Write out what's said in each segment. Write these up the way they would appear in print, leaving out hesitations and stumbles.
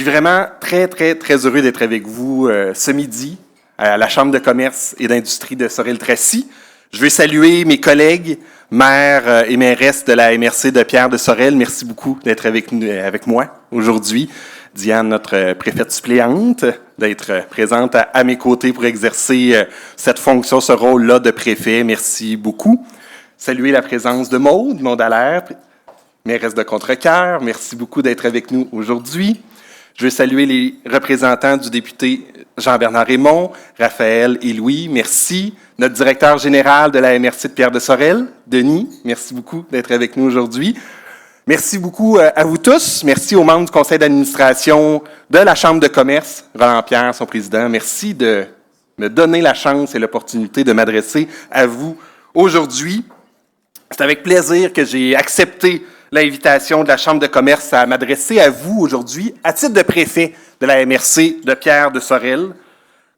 suis vraiment très, très, très heureux d'être avec vous ce midi à la Chambre de commerce et d'industrie de Sorel-Tracy. Je veux saluer mes collègues, maires et mairesses de la MRC de Pierre de Sorel. Merci beaucoup d'être avec moi aujourd'hui. Diane, notre préfète suppléante, d'être présente à mes côtés pour exercer cette fonction, ce rôle-là de préfet. Merci beaucoup. Saluer la présence de Maude Allaire, mairesse de Contrecœur. Merci beaucoup d'être avec nous aujourd'hui. Je veux saluer les représentants du député Jean-Bernard Raymond, Raphaël et Louis. Merci. Notre directeur général de la MRC de Pierre de Sorel, Denis. Merci beaucoup d'être avec nous aujourd'hui. Merci beaucoup à vous tous. Merci aux membres du conseil d'administration de la Chambre de commerce, Roland Pierre, son président. Merci de me donner la chance et l'opportunité de m'adresser à vous aujourd'hui. C'est avec plaisir que j'ai accepté l'invitation de la Chambre de commerce à m'adresser à vous aujourd'hui à titre de préfet de la MRC de Pierre de Sorel.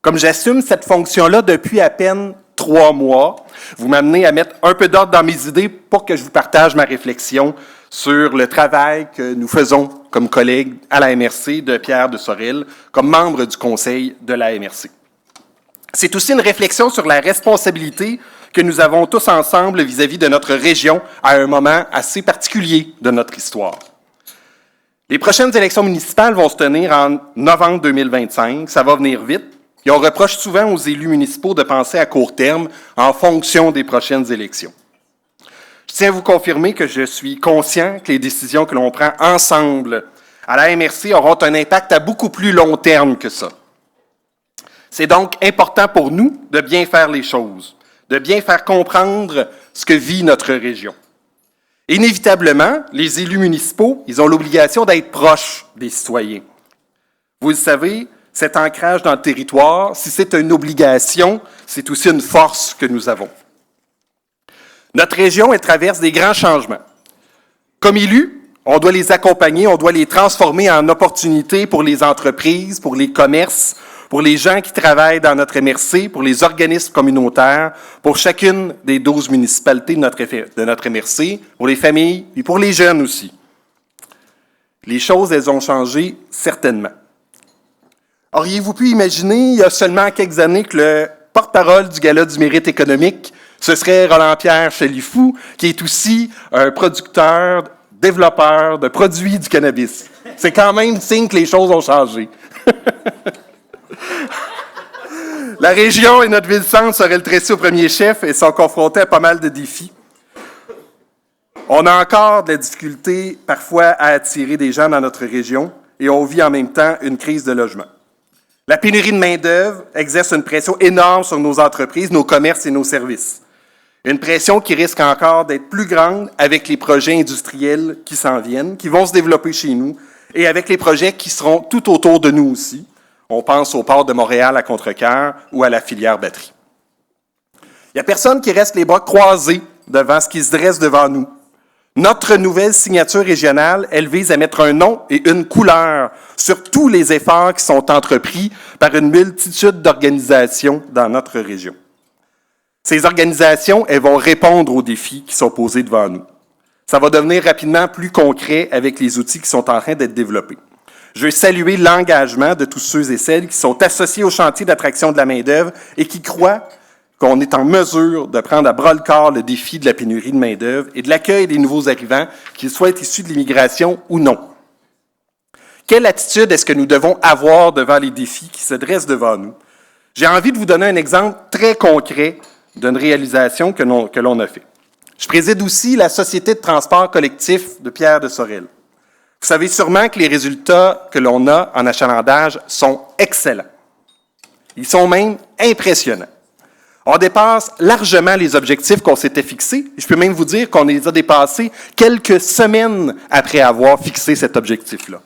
Comme j'assume cette fonction-là depuis à peine 3 mois, vous m'amenez à mettre un peu d'ordre dans mes idées pour que je vous partage ma réflexion sur le travail que nous faisons comme collègues à la MRC de Pierre de Sorel, comme membre du conseil de la MRC. C'est aussi une réflexion sur la responsabilité que nous avons tous ensemble vis-à-vis de notre région à un moment assez particulier de notre histoire. Les prochaines élections municipales vont se tenir en novembre 2025. Ça va venir vite. Et on reproche souvent aux élus municipaux de penser à court terme en fonction des prochaines élections. Je tiens à vous confirmer que je suis conscient que les décisions que l'on prend ensemble à la MRC auront un impact à beaucoup plus long terme que ça. C'est donc important pour nous de bien faire les choses, de bien faire comprendre ce que vit notre région. Inévitablement, les élus municipaux, ils ont l'obligation d'être proches des citoyens. Vous le savez, cet ancrage dans le territoire, si c'est une obligation, c'est aussi une force que nous avons. Notre région, elle traverse des grands changements. Comme élus, on doit les accompagner, on doit les transformer en opportunités pour les entreprises, pour les commerces, pour les gens qui travaillent dans notre MRC, pour les organismes communautaires, pour chacune des 12 municipalités de notre MRC, pour les familles et pour les jeunes aussi. Les choses, elles ont changé certainement. Auriez-vous pu imaginer, il y a seulement quelques années, que le porte-parole du Gala du mérite économique, ce serait Roland-Pierre Chalifou, qui est aussi un producteur, développeur de produits du cannabis. C'est quand même signe que les choses ont changé. La région et notre ville-centre Sorel-Tracy au premier chef et sont confrontés à pas mal de défis. On a encore de la difficulté parfois à attirer des gens dans notre région et on vit en même temps une crise de logement. La pénurie de main-d'œuvre exerce une pression énorme sur nos entreprises, nos commerces et nos services. Une pression qui risque encore d'être plus grande avec les projets industriels qui s'en viennent, qui vont se développer chez nous et avec les projets qui seront tout autour de nous aussi. On pense au port de Montréal à Contrecœur ou à la filière batterie. Il n'y a personne qui reste les bras croisés devant ce qui se dresse devant nous. Notre nouvelle signature régionale, elle vise à mettre un nom et une couleur sur tous les efforts qui sont entrepris par une multitude d'organisations dans notre région. Ces organisations, elles vont répondre aux défis qui sont posés devant nous. Ça va devenir rapidement plus concret avec les outils qui sont en train d'être développés. Je veux saluer l'engagement de tous ceux et celles qui sont associés au chantier d'attraction de la main-d'œuvre et qui croient qu'on est en mesure de prendre à bras-le-corps le défi de la pénurie de main-d'œuvre et de l'accueil des nouveaux arrivants, qu'ils soient issus de l'immigration ou non. Quelle attitude est-ce que nous devons avoir devant les défis qui se dressent devant nous? J'ai envie de vous donner un exemple très concret d'une réalisation que l'on a fait. Je préside aussi la Société de transport collectif de Pierre de Sorel. Vous savez sûrement que les résultats que l'on a en achalandage sont excellents. Ils sont même impressionnants. On dépasse largement les objectifs qu'on s'était fixés. Je peux même vous dire qu'on les a dépassés quelques semaines après avoir fixé cet objectif-là.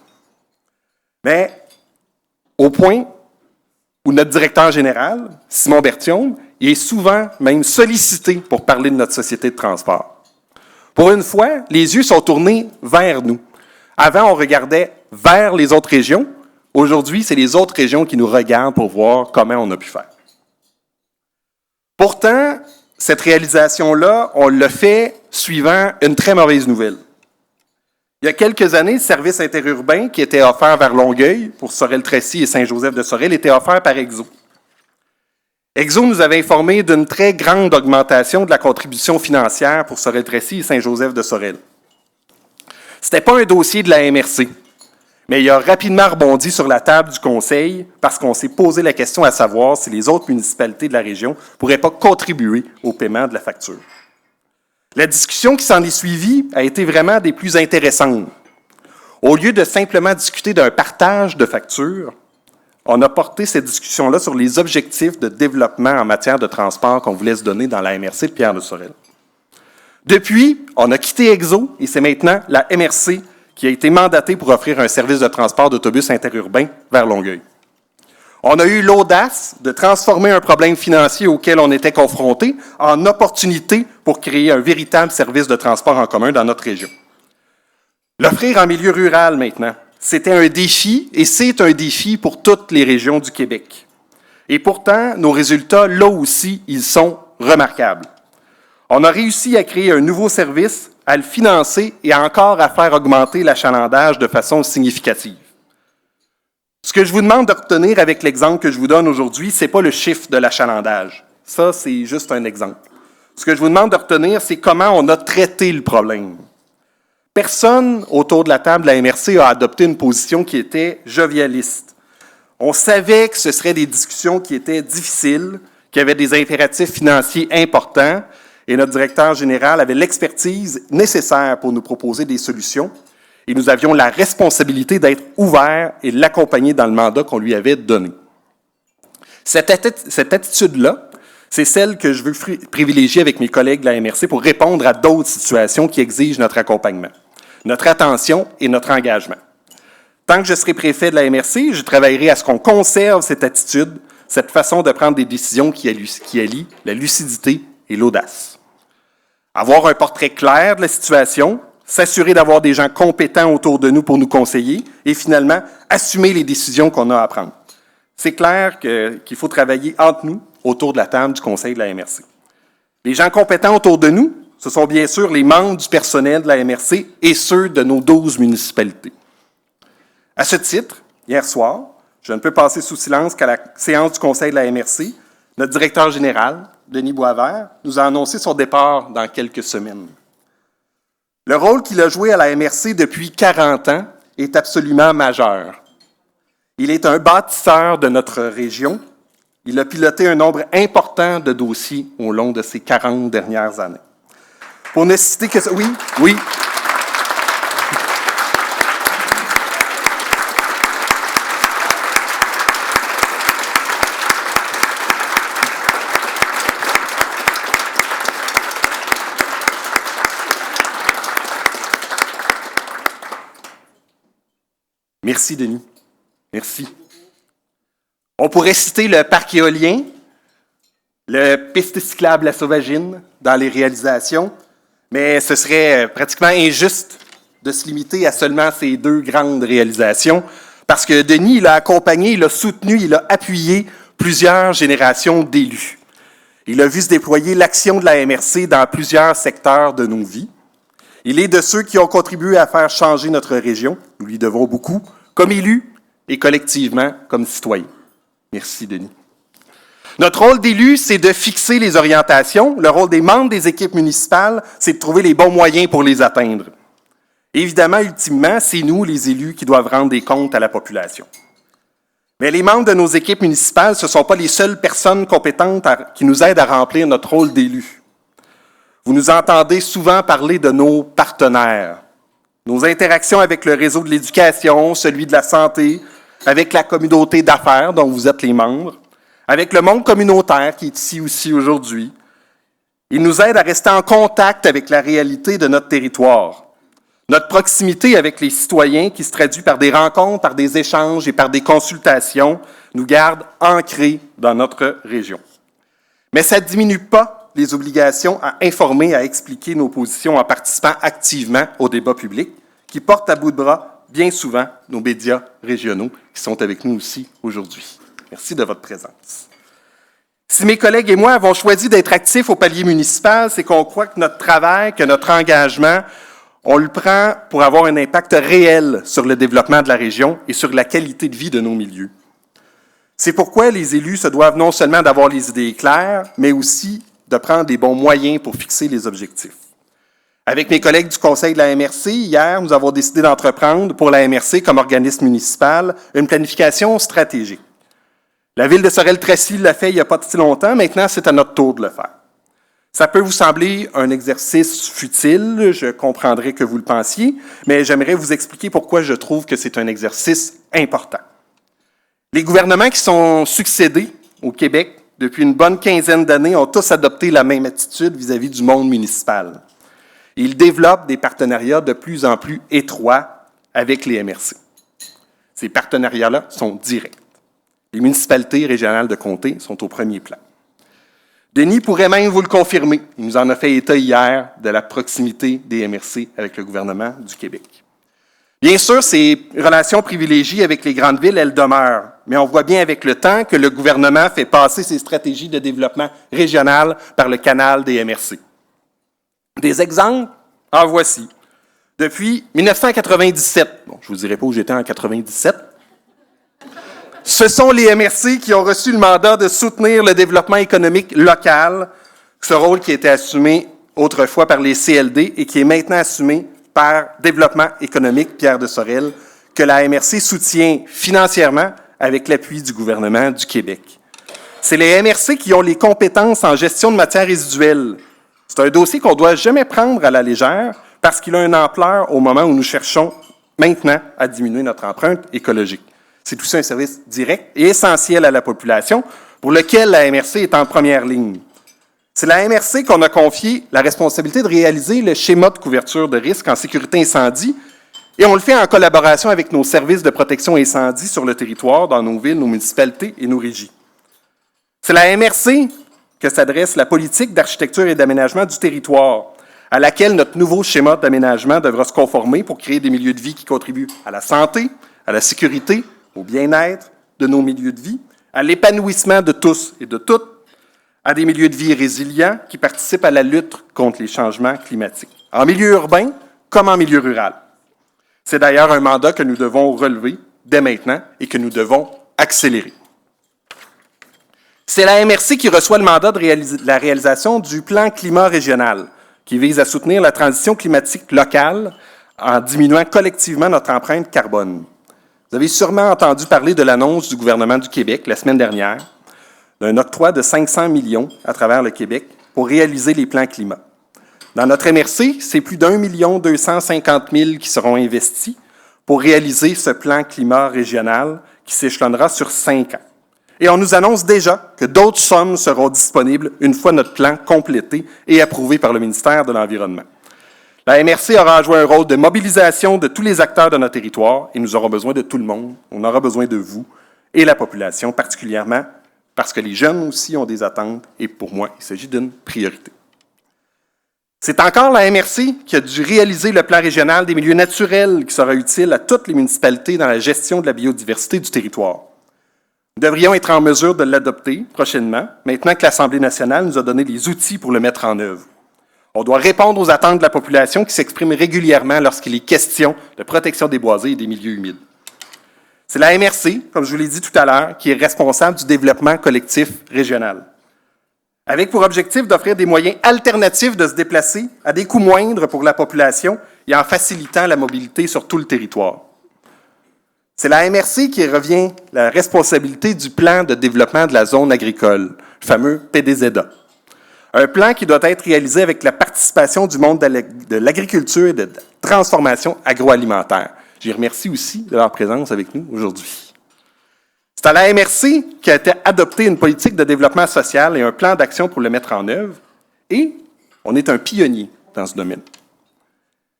Mais au point où notre directeur général, Simon Berthiaume, est souvent même sollicité pour parler de notre société de transport. Pour une fois, les yeux sont tournés vers nous. Avant, on regardait vers les autres régions. Aujourd'hui, c'est les autres régions qui nous regardent pour voir comment on a pu faire. Pourtant, cette réalisation-là, on l'a fait suivant une très mauvaise nouvelle. Il y a quelques années, le service interurbain qui était offert vers Longueuil pour Sorel-Tracy et Saint-Joseph de Sorel était offert par Exo. Exo nous avait informé d'une très grande augmentation de la contribution financière pour Sorel-Tracy et Saint-Joseph de Sorel. Ce n'était pas un dossier de la MRC, mais il a rapidement rebondi sur la table du Conseil parce qu'on s'est posé la question à savoir si les autres municipalités de la région ne pourraient pas contribuer au paiement de la facture. La discussion qui s'en est suivie a été vraiment des plus intéressantes. Au lieu de simplement discuter d'un partage de factures, on a porté cette discussion-là sur les objectifs de développement en matière de transport qu'on voulait se donner dans la MRC de Pierre-de-Sorel. Depuis, on a quitté Exo et c'est maintenant la MRC qui a été mandatée pour offrir un service de transport d'autobus interurbain vers Longueuil. On a eu l'audace de transformer un problème financier auquel on était confronté en opportunité pour créer un véritable service de transport en commun dans notre région. L'offrir en milieu rural maintenant, c'était un défi et c'est un défi pour toutes les régions du Québec. Et pourtant, nos résultats, là aussi, ils sont remarquables. On a réussi à créer un nouveau service, à le financer et encore à faire augmenter l'achalandage de façon significative. Ce que je vous demande de retenir avec l'exemple que je vous donne aujourd'hui, ce n'est pas le chiffre de l'achalandage. Ça, c'est juste un exemple. Ce que je vous demande de retenir, c'est comment on a traité le problème. Personne autour de la table de la MRC a adopté une position qui était jovialiste. On savait que ce seraient des discussions qui étaient difficiles, qui avaient des impératifs financiers importants, et notre directeur général avait l'expertise nécessaire pour nous proposer des solutions. Et nous avions la responsabilité d'être ouverts et l'accompagner dans le mandat qu'on lui avait donné. Cette attitude-là, c'est celle que je veux privilégier avec mes collègues de la MRC pour répondre à d'autres situations qui exigent notre accompagnement, notre attention et notre engagement. Tant que je serai préfet de la MRC, je travaillerai à ce qu'on conserve cette attitude, cette façon de prendre des décisions qui allie la lucidité et l'audace. Avoir un portrait clair de la situation, s'assurer d'avoir des gens compétents autour de nous pour nous conseiller et finalement, assumer les décisions qu'on a à prendre. C'est clair qu'il faut travailler entre nous autour de la table du Conseil de la MRC. Les gens compétents autour de nous, ce sont bien sûr les membres du personnel de la MRC et ceux de nos 12 municipalités. À ce titre, hier soir, je ne peux passer sous silence qu'à la séance du Conseil de la MRC, notre directeur général, Denis Boisvert, nous a annoncé son départ dans quelques semaines. Le rôle qu'il a joué à la MRC depuis 40 ans est absolument majeur. Il est un bâtisseur de notre région. Il a piloté un nombre important de dossiers au long de ces 40 dernières années. Pour ne citer que ça... Oui. Merci, Denis. Merci. On pourrait citer le parc éolien, le piste cyclable La Sauvagine dans les réalisations, mais ce serait pratiquement injuste de se limiter à seulement ces deux grandes réalisations, parce que Denis, il a accompagné, il a soutenu, il a appuyé plusieurs générations d'élus. Il a vu se déployer l'action de la MRC dans plusieurs secteurs de nos vies. Il est de ceux qui ont contribué à faire changer notre région. Nous lui devons beaucoup, comme élus et collectivement comme citoyens. Merci, Denis. Notre rôle d'élu, c'est de fixer les orientations. Le rôle des membres des équipes municipales, c'est de trouver les bons moyens pour les atteindre. Évidemment, ultimement, c'est nous, les élus, qui doivent rendre des comptes à la population. Mais les membres de nos équipes municipales, ce ne sont pas les seules personnes compétentes qui nous aident à remplir notre rôle d'élu. Vous nous entendez souvent parler de nos partenaires, nos interactions avec le réseau de l'éducation, celui de la santé, avec la communauté d'affaires dont vous êtes les membres, avec le monde communautaire qui est ici aussi aujourd'hui. Ils nous aident à rester en contact avec la réalité de notre territoire. Notre proximité avec les citoyens qui se traduit par des rencontres, par des échanges et par des consultations nous garde ancrés dans notre région. Mais ça ne diminue pas les obligations à informer, à expliquer nos positions en participant activement au débat public qui porte à bout de bras bien souvent nos médias régionaux qui sont avec nous aussi aujourd'hui. Merci de votre présence. Si mes collègues et moi avons choisi d'être actifs au palier municipal, c'est qu'on croit que notre travail, que notre engagement On le prend pour avoir un impact réel sur le développement de la région et sur la qualité de vie de nos milieux. C'est pourquoi les élus se doivent non seulement d'avoir les idées claires, mais aussi de prendre les bons moyens pour fixer les objectifs. Avec mes collègues du Conseil de la MRC, hier, nous avons décidé d'entreprendre pour la MRC comme organisme municipal une planification stratégique. La ville de Sorel-Tracy l'a fait il n'y a pas si longtemps, maintenant c'est à notre tour de le faire. Ça peut vous sembler un exercice futile, je comprendrai que vous le pensiez, mais j'aimerais vous expliquer pourquoi je trouve que c'est un exercice important. Les gouvernements qui sont succédés au Québec depuis une bonne quinzaine d'années ont tous adopté la même attitude vis-à-vis du monde municipal. Ils développent des partenariats de plus en plus étroits avec les MRC. Ces partenariats-là sont directs. Les municipalités régionales de comté sont au premier plan. Denis pourrait même vous le confirmer. Il nous en a fait état hier de la proximité des MRC avec le gouvernement du Québec. Bien sûr, ces relations privilégiées avec les grandes villes, elles demeurent. Mais on voit bien avec le temps que le gouvernement fait passer ses stratégies de développement régional par le canal des MRC. Des exemples? En voici. Depuis 1997, bon, je ne vous dirai pas où j'étais en 1997, ce sont les MRC qui ont reçu le mandat de soutenir le développement économique local, ce rôle qui était assumé autrefois par les CLD et qui est maintenant assumé par Développement économique Pierre de Sorel, que la MRC soutient financièrement avec l'appui du gouvernement du Québec. C'est les MRC qui ont les compétences en gestion de matières résiduelles. C'est un dossier qu'on ne doit jamais prendre à la légère parce qu'il a une ampleur au moment où nous cherchons maintenant à diminuer notre empreinte écologique. C'est aussi un service direct et essentiel à la population pour lequel la MRC est en première ligne. C'est la MRC qu'on a confié la responsabilité de réaliser le schéma de couverture de risque en sécurité incendie et on le fait en collaboration avec nos services de protection incendie sur le territoire, dans nos villes, nos municipalités et nos régies. C'est la MRC que s'adresse la politique d'architecture et d'aménagement du territoire, à laquelle notre nouveau schéma d'aménagement devra se conformer pour créer des milieux de vie qui contribuent à la santé, à la sécurité, au bien-être de nos milieux de vie, à l'épanouissement de tous et de toutes, à des milieux de vie résilients qui participent à la lutte contre les changements climatiques, en milieu urbain comme en milieu rural. C'est d'ailleurs un mandat que nous devons relever dès maintenant et que nous devons accélérer. C'est la MRC qui reçoit le mandat de la réalisation du plan climat régional, qui vise à soutenir la transition climatique locale en diminuant collectivement notre empreinte carbone. Vous avez sûrement entendu parler de l'annonce du gouvernement du Québec la semaine dernière d'un octroi de 500 millions à travers le Québec pour réaliser les plans climat. Dans notre MRC, c'est plus d'1 250 000 qui seront investis pour réaliser ce plan climat régional qui s'échelonnera sur 5 ans. Et on nous annonce déjà que d'autres sommes seront disponibles une fois notre plan complété et approuvé par le ministère de l'Environnement. La MRC aura joué un rôle de mobilisation de tous les acteurs de notre territoire et nous aurons besoin de tout le monde. On aura besoin de vous et la population, particulièrement parce que les jeunes aussi ont des attentes et pour moi, il s'agit d'une priorité. C'est encore la MRC qui a dû réaliser le plan régional des milieux naturels qui sera utile à toutes les municipalités dans la gestion de la biodiversité du territoire. Nous devrions être en mesure de l'adopter prochainement, maintenant que l'Assemblée nationale nous a donné les outils pour le mettre en œuvre. On doit répondre aux attentes de la population qui s'exprime régulièrement lorsqu'il est question de protection des boisés et des milieux humides. C'est la MRC, comme je vous l'ai dit tout à l'heure, qui est responsable du développement collectif régional, avec pour objectif d'offrir des moyens alternatifs de se déplacer à des coûts moindres pour la population et en facilitant la mobilité sur tout le territoire. C'est la MRC qui revient la responsabilité du plan de développement de la zone agricole, le fameux PDZA. Un plan qui doit être réalisé avec la participation du monde de l'agriculture et de la transformation agroalimentaire. Je les remercie aussi de leur présence avec nous aujourd'hui. C'est à la MRC qu'a été adoptée une politique de développement social et un plan d'action pour le mettre en œuvre, et on est un pionnier dans ce domaine.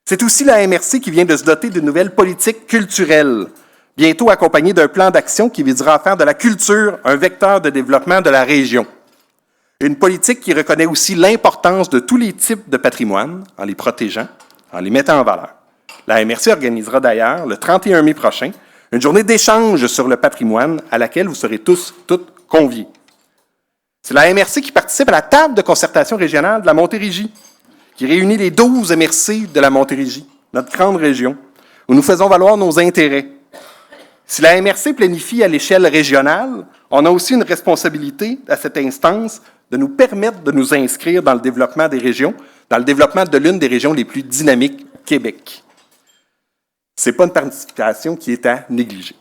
C'est aussi la MRC qui vient de se doter d'une nouvelle politique culturelle, bientôt accompagnée d'un plan d'action qui visera à faire de la culture un vecteur de développement de la région. Une politique qui reconnaît aussi l'importance de tous les types de patrimoine en les protégeant, en les mettant en valeur. La MRC organisera d'ailleurs, le 31 mai prochain, une journée d'échange sur le patrimoine à laquelle vous serez tous, toutes conviés. C'est la MRC qui participe à la table de concertation régionale de la Montérégie, qui réunit les 12 MRC de la Montérégie. notre grande région, où nous faisons valoir nos intérêts. Si la MRC planifie à l'échelle régionale, on a aussi une responsabilité à cette instance de nous permettre de nous inscrire dans le développement des régions, dans le développement de l'une des régions les plus dynamiques au Québec. Ce n'est pas une participation qui est à négliger.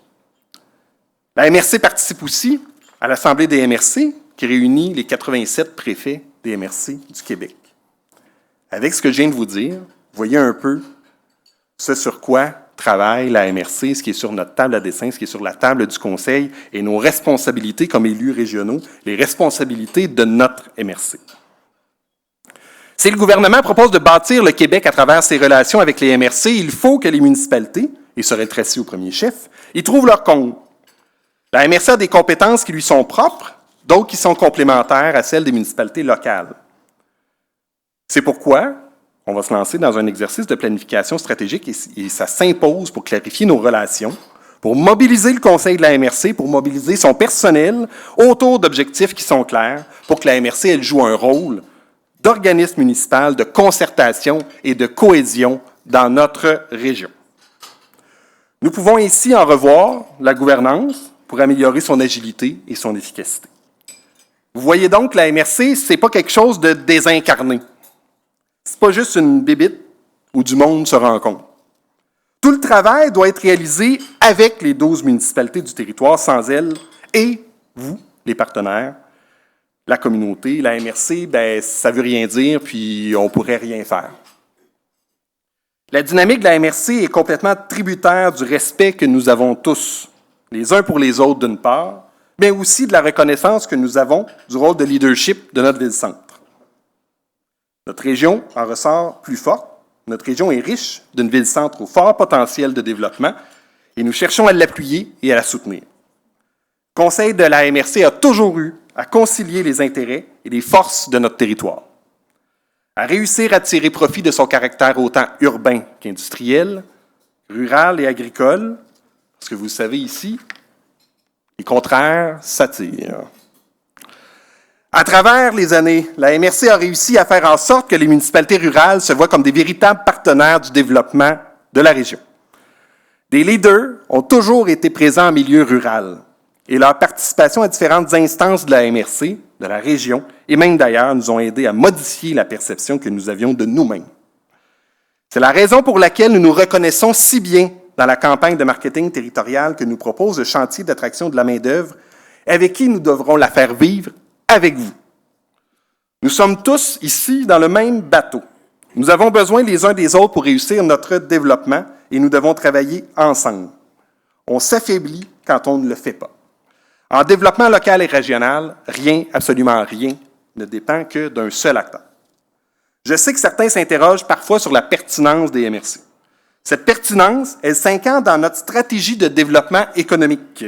La MRC participe aussi à l'Assemblée des MRC, qui réunit les 87 préfets des MRC du Québec. Avec ce que je viens de vous dire, vous voyez un peu ce sur quoi travaille la MRC, ce qui est sur notre table à dessin, ce qui est sur la table du Conseil, et nos responsabilités comme élus régionaux, les responsabilités de notre MRC. Si le gouvernement propose de bâtir le Québec à travers ses relations avec les MRC, il faut que les municipalités, et Sorel-Tracy au premier chef, y trouvent leur compte. La MRC a des compétences qui lui sont propres, d'autres qui sont complémentaires à celles des municipalités locales. C'est pourquoi on va se lancer dans un exercice de planification stratégique et ça s'impose pour clarifier nos relations, pour mobiliser le Conseil de la MRC, pour mobiliser son personnel autour d'objectifs qui sont clairs, pour que la MRC elle joue un rôle d'organisme municipal de concertation et de cohésion dans notre région. Nous pouvons ici en revoir la gouvernance pour améliorer son agilité et son efficacité. Vous voyez donc que la MRC, ce n'est pas quelque chose de désincarné. Ce n'est pas juste une bébite où du monde se rencontre. Tout le travail doit être réalisé avec les 12 municipalités du territoire, sans elles, et vous, les partenaires, la communauté, la MRC, ça ne veut rien dire, puis on ne pourrait rien faire. La dynamique de la MRC est complètement tributaire du respect que nous avons tous, les uns pour les autres d'une part, mais aussi de la reconnaissance que nous avons du rôle de leadership de notre ville-centre. Notre région en ressort plus forte. Notre région est riche d'une ville-centre au fort potentiel de développement et nous cherchons à l'appuyer et à la soutenir. Le Conseil de la MRC a toujours eu à concilier les intérêts et les forces de notre territoire, à réussir à tirer profit de son caractère autant urbain qu'industriel, rural et agricole, parce que vous le savez ici, les contraires s'attirent. À travers les années, la MRC a réussi à faire en sorte que les municipalités rurales se voient comme des véritables partenaires du développement de la région. Des leaders ont toujours été présents en milieu rural et leur participation à différentes instances de la MRC, de la région et même d'ailleurs nous ont aidés à modifier la perception que nous avions de nous-mêmes. C'est la raison pour laquelle nous nous reconnaissons si bien dans la campagne de marketing territorial que nous propose le chantier d'attraction de la main-d'œuvre avec qui nous devrons la faire vivre avec vous. Nous sommes tous ici dans le même bateau. Nous avons besoin les uns des autres pour réussir notre développement et nous devons travailler ensemble. On s'affaiblit quand on ne le fait pas. En développement local et régional, rien, absolument rien, ne dépend que d'un seul acteur. Je sais que certains s'interrogent parfois sur la pertinence des MRC. Cette pertinence, elle s'incarne dans notre stratégie de développement économique,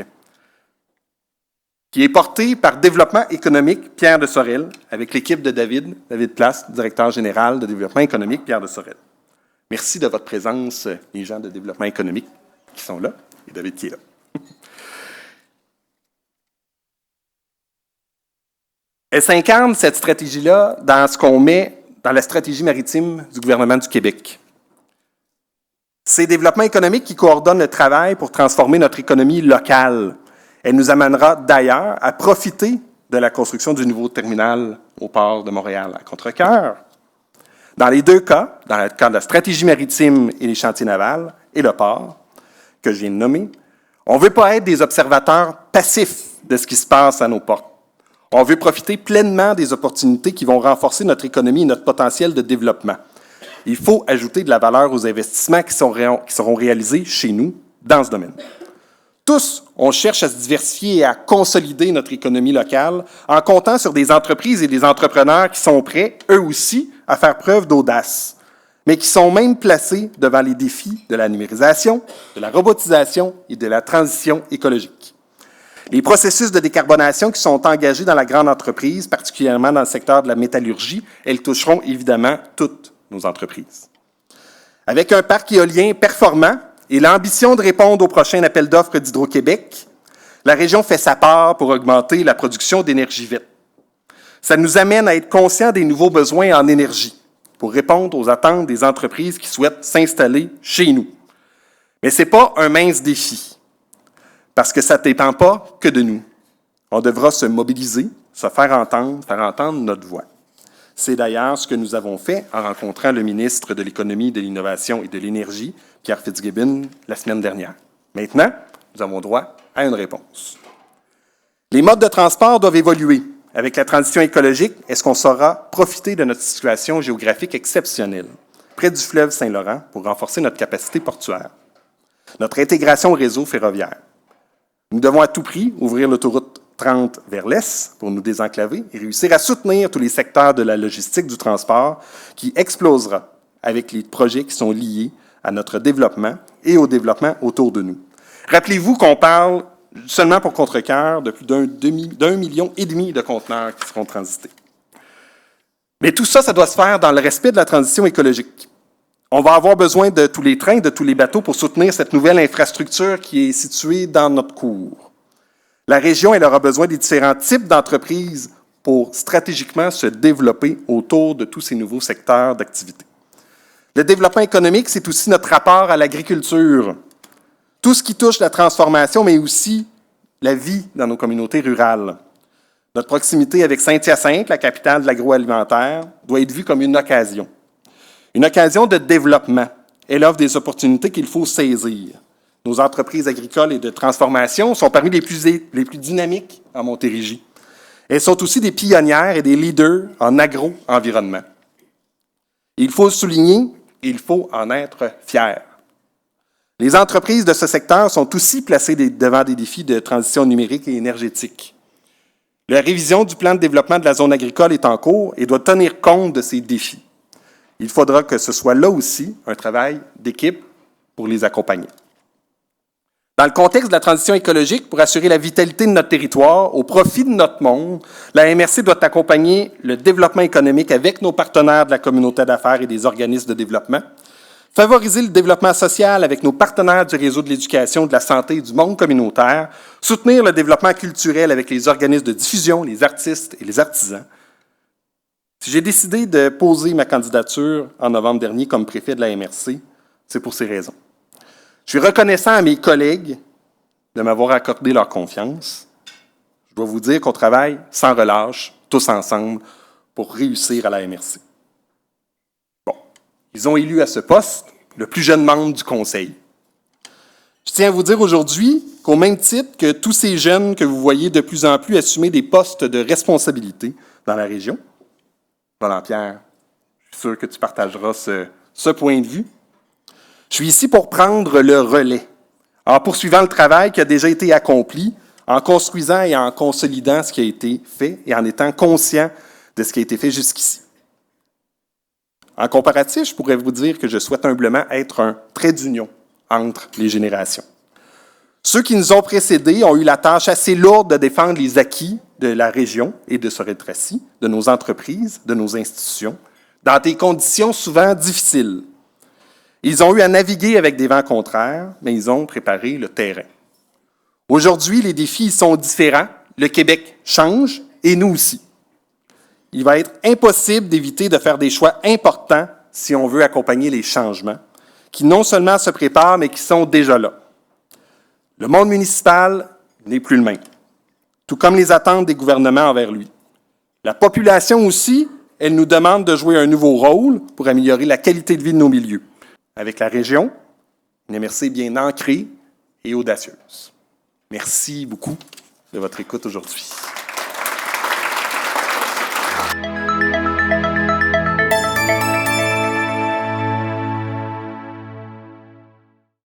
qui est portée par Développement économique Pierre de Sorel, avec l'équipe de David Place, directeur général de Développement économique Pierre de Sorel. Merci de votre présence, les gens de Développement économique qui sont là, et David qui est là. Elle s'incarne, cette stratégie-là, dans ce qu'on met dans la stratégie maritime du gouvernement du Québec. C'est Développement économique qui coordonne le travail pour transformer notre économie locale. Elle nous amènera d'ailleurs à profiter de la construction du nouveau terminal au port de Montréal à Contrecœur. Dans les deux cas, dans le cadre de la stratégie maritime et les chantiers navals et le port, que je viens de nommer, on ne veut pas être des observateurs passifs de ce qui se passe à nos portes. On veut profiter pleinement des opportunités qui vont renforcer notre économie et notre potentiel de développement. Il faut ajouter de la valeur aux investissements qui seront réalisés chez nous dans ce domaine. Tous, on cherche à se diversifier et à consolider notre économie locale en comptant sur des entreprises et des entrepreneurs qui sont prêts, eux aussi, à faire preuve d'audace, mais qui sont même placés devant les défis de la numérisation, de la robotisation et de la transition écologique. Les processus de décarbonation qui sont engagés dans la grande entreprise, particulièrement dans le secteur de la métallurgie, elles toucheront évidemment toutes nos entreprises. Avec un parc éolien performant et l'ambition de répondre au prochain appel d'offres d'Hydro-Québec, la région fait sa part pour augmenter la production d'énergie verte. Ça nous amène à être conscients des nouveaux besoins en énergie. pour répondre aux attentes des entreprises qui souhaitent s'installer chez nous. Mais ce n'est pas un mince défi, parce que ça ne dépend pas que de nous. On devra se mobiliser, se faire entendre notre voix. C'est d'ailleurs ce que nous avons fait en rencontrant le ministre de l'Économie, de l'Innovation et de l'Énergie, Pierre Fitzgibbon, la semaine dernière. Maintenant, nous avons droit à une réponse. Les modes de transport doivent évoluer. Avec la transition écologique, est-ce qu'on saura profiter de notre situation géographique exceptionnelle, près du fleuve Saint-Laurent, pour renforcer notre capacité portuaire, notre intégration au réseau ferroviaire? Nous devons à tout prix ouvrir l'autoroute 30 vers l'est pour nous désenclaver et réussir à soutenir tous les secteurs de la logistique du transport qui explosera avec les projets qui sont liés à notre développement et au développement autour de nous. Rappelez-vous qu'on parle seulement pour Contrecœur de plus d'1,5 million de conteneurs qui seront transités. Mais tout ça, ça doit se faire dans le respect de la transition écologique. On va avoir besoin de tous les trains, de tous les bateaux pour soutenir cette nouvelle infrastructure qui est située dans notre cours. La région, elle aura besoin des différents types d'entreprises pour stratégiquement se développer autour de tous ces nouveaux secteurs d'activité. Le développement économique, c'est aussi notre rapport à l'agriculture. Tout ce qui touche la transformation, mais aussi la vie dans nos communautés rurales. Notre proximité avec Saint-Hyacinthe, la capitale de l'agroalimentaire, doit être vue comme une occasion. Une occasion de développement. Elle offre des opportunités qu'il faut saisir. Nos entreprises agricoles et de transformation sont parmi les plus dynamiques en Montérégie. Elles sont aussi des pionnières et des leaders en agro-environnement. Il faut le souligner, il faut en être fier. Les entreprises de ce secteur sont aussi placées devant des défis de transition numérique et énergétique. La révision du plan de développement de la zone agricole est en cours et doit tenir compte de ces défis. Il faudra que ce soit là aussi un travail d'équipe pour les accompagner. Dans le contexte de la transition écologique, pour assurer la vitalité de notre territoire, au profit de notre monde, la MRC doit accompagner le développement économique avec nos partenaires de la communauté d'affaires et des organismes de développement, favoriser le développement social avec nos partenaires du réseau de l'éducation, de la santé et du monde communautaire, soutenir le développement culturel avec les organismes de diffusion, les artistes et les artisans. Si j'ai décidé de poser ma candidature en novembre dernier comme préfet de la MRC, c'est pour ces raisons. Je suis reconnaissant à mes collègues de m'avoir accordé leur confiance. Je dois vous dire qu'on travaille sans relâche, tous ensemble, pour réussir à la MRC. Bon, ils ont élu à ce poste le plus jeune membre du conseil. Je tiens à vous dire aujourd'hui qu'au même titre que tous ces jeunes que vous voyez de plus en plus assumer des postes de responsabilité dans la région, Roland-Pierre, je suis sûr que tu partageras ce point de vue. Je suis ici pour prendre le relais, en poursuivant le travail qui a déjà été accompli, en construisant et en consolidant ce qui a été fait et en étant conscient de ce qui a été fait jusqu'ici. En comparatif, je pourrais vous dire que je souhaite humblement être un trait d'union entre les générations. Ceux qui nous ont précédés ont eu la tâche assez lourde de défendre les acquis de la région et de Sorel-Tracy, de nos entreprises, de nos institutions, dans des conditions souvent difficiles. Ils ont eu à naviguer avec des vents contraires, mais ils ont préparé le terrain. Aujourd'hui, les défis sont différents. Le Québec change et nous aussi. Il va être impossible d'éviter de faire des choix importants si on veut accompagner les changements, qui non seulement se préparent, mais qui sont déjà là. Le monde municipal n'est plus le même, tout comme les attentes des gouvernements envers lui. La population aussi, elle nous demande de jouer un nouveau rôle pour améliorer la qualité de vie de nos milieux. Avec la région, une MRC bien ancrée et audacieuse. Merci beaucoup de votre écoute aujourd'hui.